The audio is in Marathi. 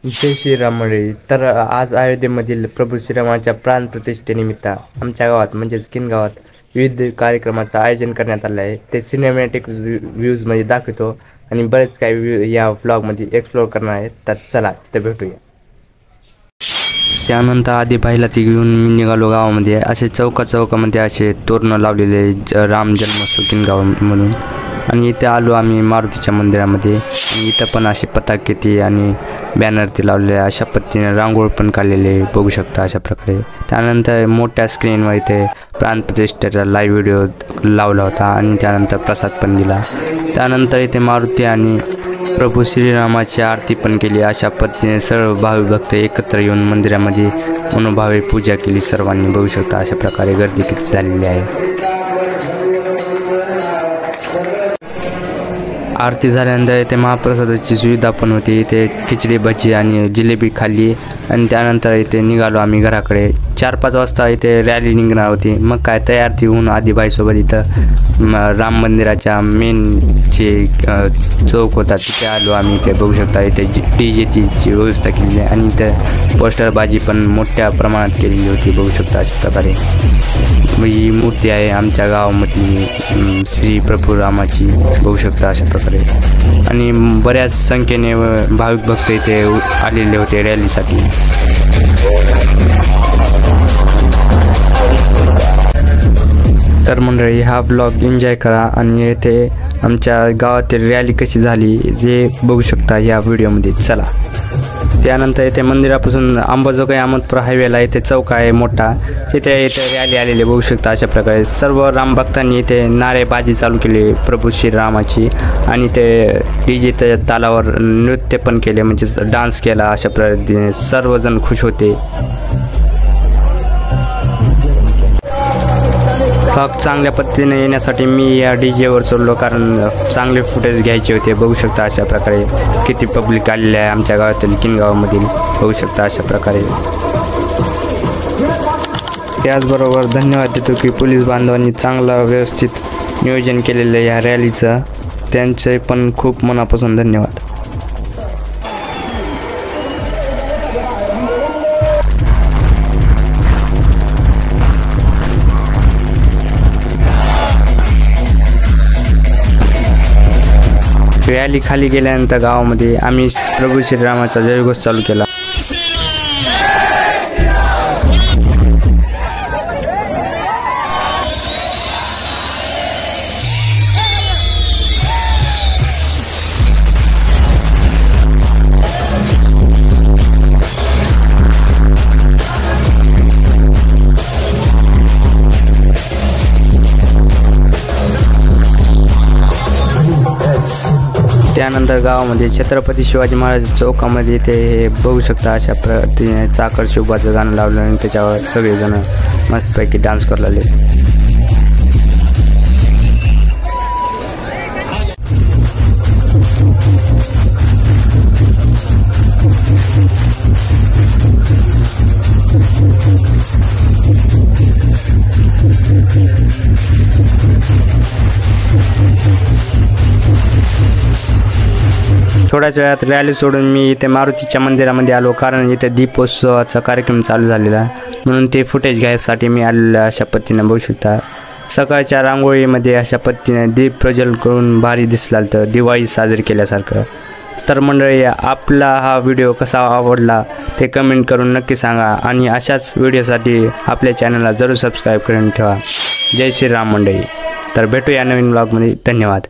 जय श्रीराम मंडळी. तर आज अयोध्येमधील प्रभू श्रीरामाच्या प्राणप्रतिष्ठेनिमित्त आमच्या गावात म्हणजेच किन गावात विविध कार्यक्रमाचं आयोजन करण्यात आलं आहे. ते सिनेमॅटिक व्ह्यूजमध्ये दाखवतो आणि बरेच काही या व्लॉगमध्ये एक्सप्लोर करणार आहेत. तर चला तिथे भेटूया. त्यानंतर आधी पाहिला ती घेऊन मी निघालो गावामध्ये. असे चौकामध्ये असे तोरणं लावलेले राम जन्मोत्सव किन गावामधून. आणि इथे आलो आम्ही मारुतीच्या मंदिरामध्ये. आणि इथं पण असे पताके ते आणि बॅनर ते लावलेले, अशा पद्धतीने रांगोळ पण काढलेले बघू शकता अशा प्रकारे. त्यानंतर मोठ्या स्क्रीनवर इथे प्राणप्रतिष्ठेचा लाईव्ह व्हिडिओ लावला होता आणि त्यानंतर प्रसाद पण दिला. त्यानंतर इथे मारुती आणि प्रभू श्रीरामाची आरती पण केली. अशा पद्धतीने सर्व भाविक भक्त एकत्र येऊन मंदिरामध्ये मनोभावे पूजा केली सर्वांनी. बघू शकता अशा प्रकारे गर्दी किती झालेली आहे. आरती झाल्यानंतर इथे महाप्रसादाची सुविधा पण होती. इथे खिचडी भजी आणि जिलेबी खाल्ली आणि त्यानंतर इथे निघालो आम्ही घराकडे. 4-5 वाजता इथे रॅली निघणार होती. मग काय तयार ती होऊन आदिबाईसोबत इथं राम मंदिराच्या मेन जे चौक होता तिथे आलो आम्ही. इथे बघू शकता इथे DJची व्यवस्था केलेली आहे आणि इथे पोस्टरबाजी पण मोठ्या प्रमाणात केलेली होती. बघू शकता अशा प्रकारे. ही मूर्ती आहे आमच्या गावामधली श्री प्रभू रामाची. बघू शकता अशा प्रकारे. आणि बऱ्याच संख्येने भाविक भक्त इथे आलेले होते रॅलीसाठी. तर मंडळी हा ब्लॉग एन्जॉय करा आणि येथे आमच्या गावातील रॅली कशी झाली हे बघू शकता या व्हिडिओमध्ये. चला. त्यानंतर इथे मंदिरापासून अंबाजोगाई अहमदपूर हायवेला इथे चौक आहे मोठा. तिथे रॅली आलेले बघू शकता अशा प्रकारे. सर्व रामभक्तांनी इथे नारेबाजी चालू केली प्रभू श्रीरामाची आणि ते DJ तालावर नृत्य पण केले, म्हणजे डान्स केला. अशा पद्धतीने सर्वजण खुश होते. चांगल्या पद्धतीने येण्यासाठी मी या DJवर चढलो, कारण चांगले फुटेज घ्यायचे होते. बघू शकता अशा प्रकारे किती पब्लिक आलेले आहे आमच्या गावातील किन गावामधील. बघू शकता अशा प्रकारे. त्याचबरोबर धन्यवाद देतो की पोलीस बांधवांनी चांगलं व्यवस्थित नियोजन केलेलं या रॅलीचं. त्यांचे पण खूप मनापासून धन्यवाद. रॅली खाली गेल्यानंतर गावामध्ये आम्ही प्रभू श्रीरामाचा जयघोष चालू केला. त्यानंतर गावामध्ये छत्रपती शिवाजी महाराज चौकामध्ये इथे हे बघू शकता अशा पद्धतीने चाकर शिवबाचं गाणं लावलं आणि त्याच्यावर सगळेजण मस्तपैकी डान्स करू लागले. थोड्याच वेळात रॅली सोडून मी इथे मारुतीच्या मंदिरामध्ये आलो, कारण इथे दीपोत्सवाचा कार्यक्रम चालू झालेला म्हणून ते फुटेज घ्यायसाठी मी आलेलो. अशा पद्धतीने बघू शकता सकाळच्या रांगोळीमध्ये अशा पद्धतीने दीप प्रज्वलन करून भारी दिसला, तर दिवाळी साजरी केल्यासारखं. तर मंडळी, आपला हा व्हिडिओ कसा आवडला ते कमेंट करून नक्की सांगा आणि अशाच व्हिडिओसाठी आपल्या चॅनलला जरूर सबस्क्राईब करून ठेवा. जय श्रीराम मंडळी. तर भेटूया नवीन ब्लॉगमध्ये. धन्यवाद.